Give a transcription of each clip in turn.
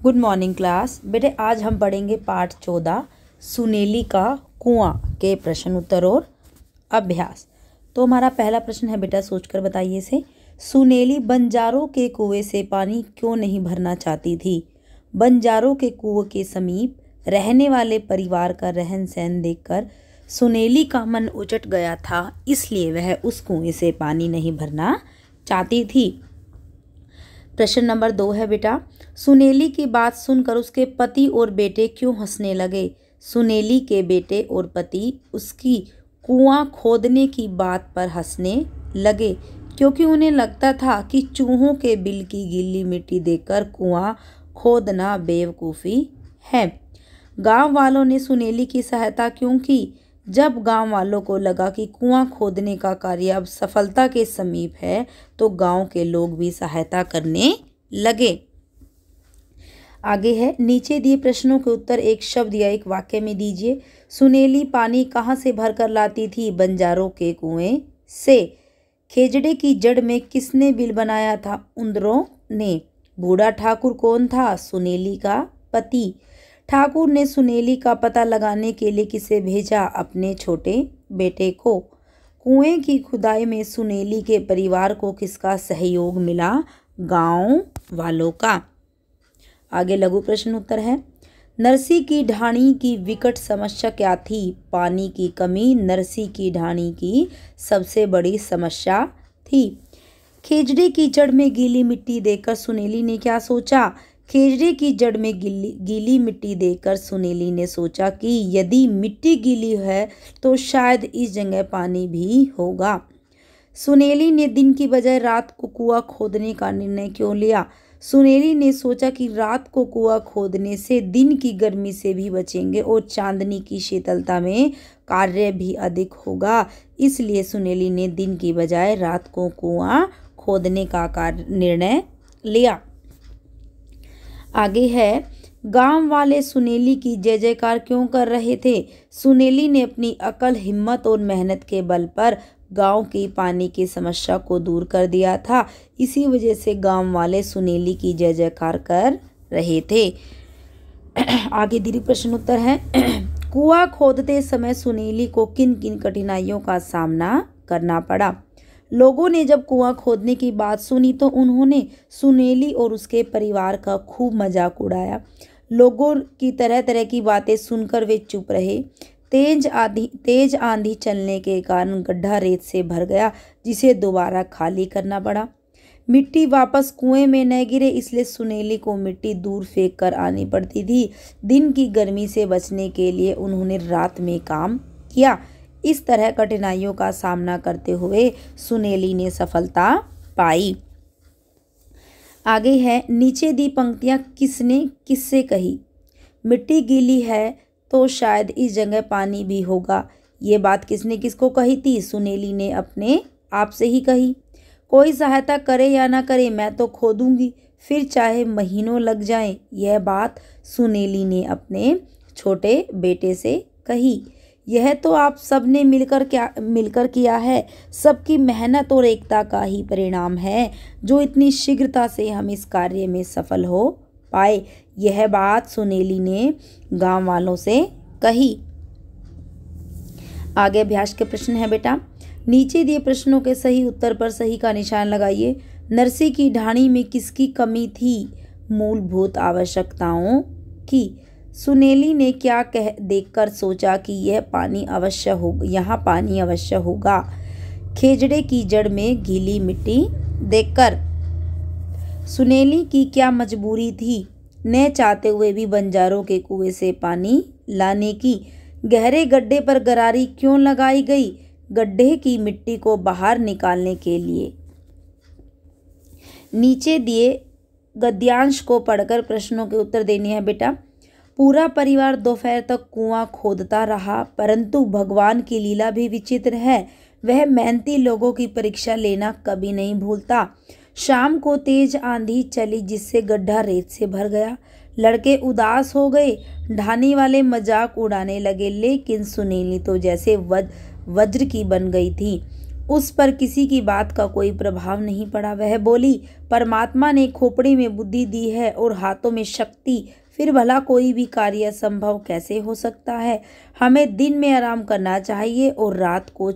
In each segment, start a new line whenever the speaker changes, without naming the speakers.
Good morning class. बेटे आज हम पढ़ेंगे पाठ 14 सुनेली का कुआं के प्रश्न उत्तर और अभ्यास। तो हमारा पहला प्रश्न है बेटा, सोचकर बताइए इसे। सुनेली बंजारों के कुएं से पानी क्यों नहीं भरना चाहती थी? बंजारों के कुएं के समीप रहने वाले परिवार का रहन सहन देखकर सुनेली का मन उचट गया था, इसलिए वह उस कुएं से पानी नहीं भरना चाहती थी। प्रश्न नंबर 2 है बेटा, सुनेली की बात सुनकर उसके पति और बेटे क्यों हंसने लगे? सुनेली के बेटे और पति उसकी कुआं खोदने की बात पर हंसने लगे क्योंकि उन्हें लगता था कि चूहों के बिल की गीली मिट्टी देखकर कुआं खोदना बेवकूफ़ी है। गांव वालों ने सुनेली की सहायता क्यों की? जब गांव वालों को लगा कि कुआं खोदने का कार्य अब सफलता के समीप है तो गांव के लोग भी सहायता करने लगे। आगे है, नीचे दिए प्रश्नों के उत्तर एक शब्द या एक वाक्य में दीजिए। सुनेली पानी कहाँ से भरकर लाती थी? बंजारों के कुएं से। खेजड़े की जड़ में किसने बिल बनाया था? उंदरों ने। बूढ़ा ठाकुर कौन था? सुनेली का पति। ठाकुर ने सुनेली का पता लगाने के लिए किसे भेजा? अपने छोटे बेटे को। कुएं की खुदाई में सुनेली के परिवार को किसका सहयोग मिला? गांव वालों का। आगे लघु प्रश्न उत्तर है। नरसी की ढाणी की विकट समस्या क्या थी? पानी की कमी नरसी की ढाणी की सबसे बड़ी समस्या थी। खेजड़े की जड़ में गीली मिट्टी देखकर सुनेली ने क्या सोचा? खेजड़े की जड़ में गीली मिट्टी देखकर सुनेली ने सोचा कि यदि मिट्टी गीली है तो शायद इस जगह पानी भी होगा। सुनेली ने दिन की बजाय रात को कुआं खोदने का निर्णय क्यों लिया? सुनेली ने सोचा कि रात को कुआं खोदने से दिन की गर्मी से भी बचेंगे और चांदनी की शीतलता में कार्य भी अधिक होगा, इसलिए सुनेली ने दिन की बजाय रात को कुआं खोदने का निर्णय लिया। आगे है, गांव वाले सुनेली की जय जयकार क्यों कर रहे थे? सुनेली ने अपनी अकल, हिम्मत और मेहनत के बल पर गांव की पानी की समस्या को दूर कर दिया था, इसी वजह से गांव वाले सुनेली की जय जयकार कर रहे थे। आगे दीर्घ प्रश्न उत्तर है। कुआं खोदते समय सुनेली को किन किन कठिनाइयों का सामना करना पड़ा? लोगों ने जब कुआं खोदने की बात सुनी तो उन्होंने सुनेली और उसके परिवार का खूब मजाक उड़ाया। लोगों की तरह तरह की बातें सुनकर वे चुप रहे। तेज आंधी चलने के कारण गड्ढा रेत से भर गया, जिसे दोबारा खाली करना पड़ा। मिट्टी वापस कुएं में न गिरे इसलिए सुनेली को मिट्टी दूर फेंक कर आनी पड़ती थी। दिन की गर्मी से बचने के लिए उन्होंने रात में काम किया। इस तरह कठिनाइयों का सामना करते हुए सुनेली ने सफलता पाई। आगे है, नीचे दी पंक्तियां किसने किससे कही? मिट्टी गीली है तो शायद इस जगह पानी भी होगा। ये बात किसने किसको कही थी? सुनेली ने अपने आप से ही कही। कोई सहायता करे या ना करे मैं तो खोदूंगी, फिर चाहे महीनों लग जाएं। यह बात सुनेली ने अपने छोटे बेटे से कही। यह तो आप सब ने मिलकर किया है। सबकी मेहनत और एकता का ही परिणाम है जो इतनी शीघ्रता से हम इस कार्य में सफल हो पाए। यह बात सुनेली ने गांव वालों से कही। आगे अभ्यास के प्रश्न है बेटा, नीचे दिए प्रश्नों के सही उत्तर पर सही का निशान लगाइए। नरसी की ढाणी में किसकी कमी थी? मूलभूत आवश्यकताओं की। सुनेली ने क्या देखकर सोचा कि यहाँ पानी अवश्य होगा? खेजड़े की जड़ में गीली मिट्टी देखकर। सुनेली की क्या मजबूरी थी? न चाहते हुए भी बंजारों के कुएं से पानी लाने की। गहरे गड्ढे पर गरारी क्यों लगाई गई? गड्ढे की मिट्टी को बाहर निकालने के लिए। नीचे दिए गद्यांश को पढ़कर प्रश्नों के उत्तर देने हैं बेटा। पूरा परिवार दोपहर तक कुआं खोदता रहा, परंतु भगवान की लीला भी विचित्र है। वह मेहनती लोगों की परीक्षा लेना कभी नहीं भूलता। शाम को तेज आंधी चली जिससे गड्ढा रेत से भर गया। लड़के उदास हो गए, ढाणी वाले मजाक उड़ाने लगे, लेकिन सुनेली तो जैसे वज्र की बन गई थी। उस पर किसी की बात का कोई प्रभाव नहीं पड़ा। वह बोली, परमात्मा ने खोपड़ी में बुद्धि दी है और हाथों में शक्ति, फिर भला कोई भी कार्य संभव कैसे हो सकता है। हमें दिन में आराम करना चाहिए और रात को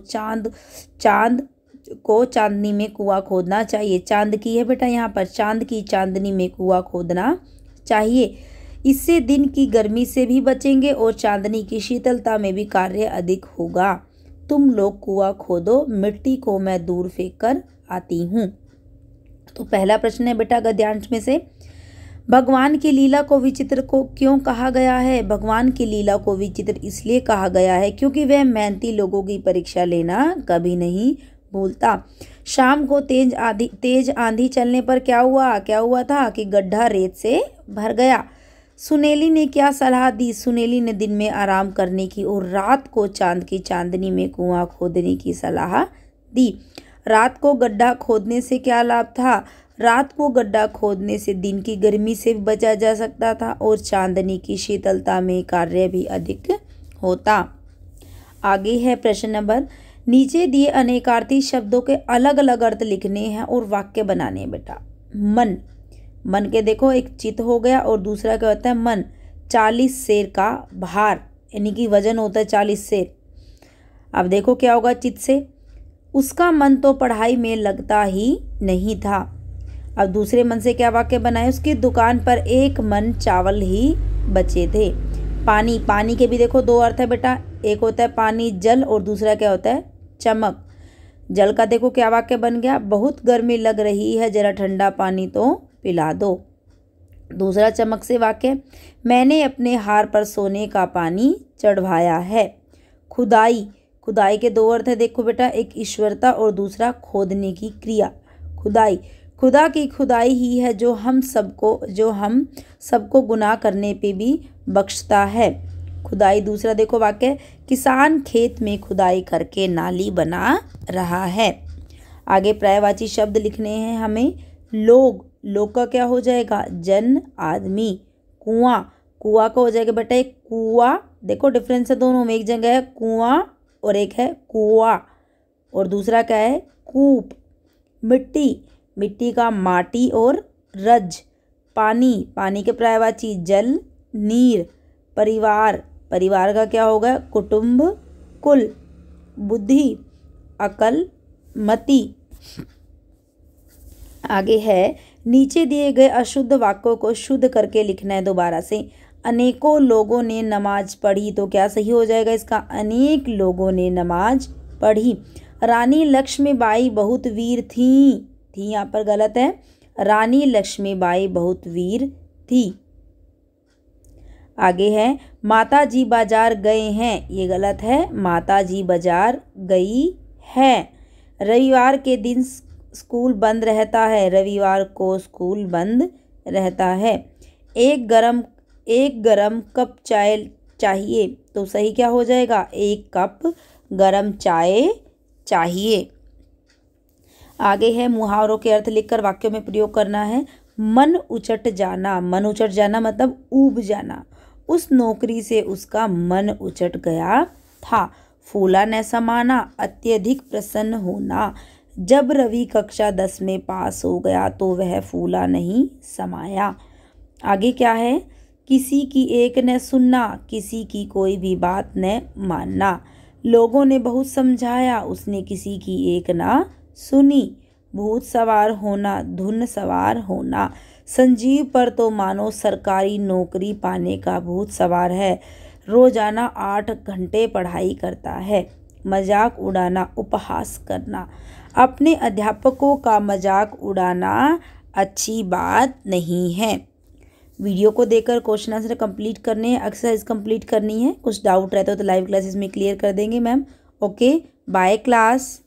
चांदनी में कुआं खोदना चाहिए। चांद की है बेटा यहाँ पर, चांद की चांदनी में कुआं खोदना चाहिए। इससे दिन की गर्मी से भी बचेंगे और चांदनी की शीतलता में भी कार्य अधिक होगा। तुम लोग कुआं खोदो, मिट्टी को मैं दूर फेंक कर आती हूँ। तो पहला प्रश्न है बेटा गद्यांश में से, भगवान की लीला को विचित्र को क्यों कहा गया है। भगवान की लीला को विचित्र इसलिए कहा गया है क्योंकि वह मेहनती लोगों की परीक्षा लेना कभी नहीं भूलता। शाम को तेज आंधी चलने पर क्या हुआ था कि गड्ढा रेत से भर गया। सुनेली ने क्या सलाह दी। सुनेली ने दिन में आराम करने की और रात को चांद की चांदनी में कुआं खोदने की सलाह दी। रात को गड्ढा खोदने से क्या लाभ था। रात को गड्ढा खोदने से दिन की गर्मी से बचा जा सकता था और चांदनी की शीतलता में कार्य भी अधिक होता। आगे है प्रश्न नंबर, नीचे दिए अनेकार्थी शब्दों के अलग अलग अर्थ लिखने हैं और वाक्य बनाने हैं बेटा। मन के देखो, एक चित हो गया और दूसरा क्या होता है मन। 40 सेर का भार, यानी कि वजन होता है 40 सेर। अब देखो क्या होगा चित से, उसका मन तो पढ़ाई में लगता ही नहीं था। अब दूसरे मन से क्या वाक्य बनाए, उसकी दुकान पर एक मन चावल ही बचे थे। पानी के भी देखो दो अर्थ है बेटा, एक होता है पानी जल और दूसरा क्या होता है चमक। जल का देखो क्या वाक्य बन गया, बहुत गर्मी लग रही है, जरा ठंडा पानी तो पिला दो। दूसरा चमक से वाक्य, मैंने अपने हार पर सोने का पानी चढ़वाया है। खुदाई के दो अर्थ है देखो बेटा, एक ईश्वरता और दूसरा खोदने की क्रिया। खुदा की खुदाई ही है जो हम सबको गुनाह करने पे भी बख्शता है। खुदाई दूसरा देखो वाक्य, किसान खेत में खुदाई करके नाली बना रहा है। आगे पर्यायवाची शब्द लिखने हैं हमें। लोग का क्या हो जाएगा, जन आदमी। कुआं का हो जाएगा बेटा एक कुआं, देखो डिफरेंस है दोनों में, एक जगह है कुआं और एक है कुआं और दूसरा क्या है कूप। मिट्टी का माटी और रज। पानी के पर्यायवाची जल नीर। परिवार का क्या होगा कुटुंब कुल। बुद्धि अकल मति। आगे है, नीचे दिए गए अशुद्ध वाक्यों को शुद्ध करके लिखना है दोबारा से। अनेकों लोगों ने नमाज पढ़ी, तो क्या सही हो जाएगा इसका, अनेक लोगों ने नमाज पढ़ी। रानी लक्ष्मीबाई बहुत वीर थी यहाँ पर गलत है, रानी लक्ष्मीबाई बहुत वीर थी। आगे है, माताजी बाजार गए हैं, ये गलत है, माताजी बाजार गई है। रविवार के दिन स्कूल बंद रहता है, रविवार को स्कूल बंद रहता है। एक गरम कप चाय चाहिए, तो सही क्या हो जाएगा, एक कप गरम चाय चाहिए। आगे है, मुहावरों के अर्थ लिखकर वाक्यों में प्रयोग करना है। मन उचट जाना मतलब ऊब जाना। उस नौकरी से उसका मन उचट गया था। फूला न समाना, अत्यधिक प्रसन्न होना। जब रवि कक्षा 10 में पास हो गया तो वह फूला नहीं समाया। आगे क्या है, किसी की एक न सुनना, किसी की कोई भी बात न मानना। लोगों ने बहुत समझाया, उसने किसी की एक ना सुनी। भूत सवार होना, धुन सवार होना। संजीव पर तो मानो सरकारी नौकरी पाने का भूत सवार है, रोजाना 8 घंटे पढ़ाई करता है। मजाक उड़ाना, उपहास करना। अपने अध्यापकों का मजाक उड़ाना अच्छी बात नहीं है। वीडियो को देखकर क्वेश्चन आंसर कंप्लीट करने हैं, एक्सरसाइज कंप्लीट करनी है। कुछ डाउट रहता हो तो लाइव क्लासेस में क्लियर कर देंगे मैम। Okay, bye class.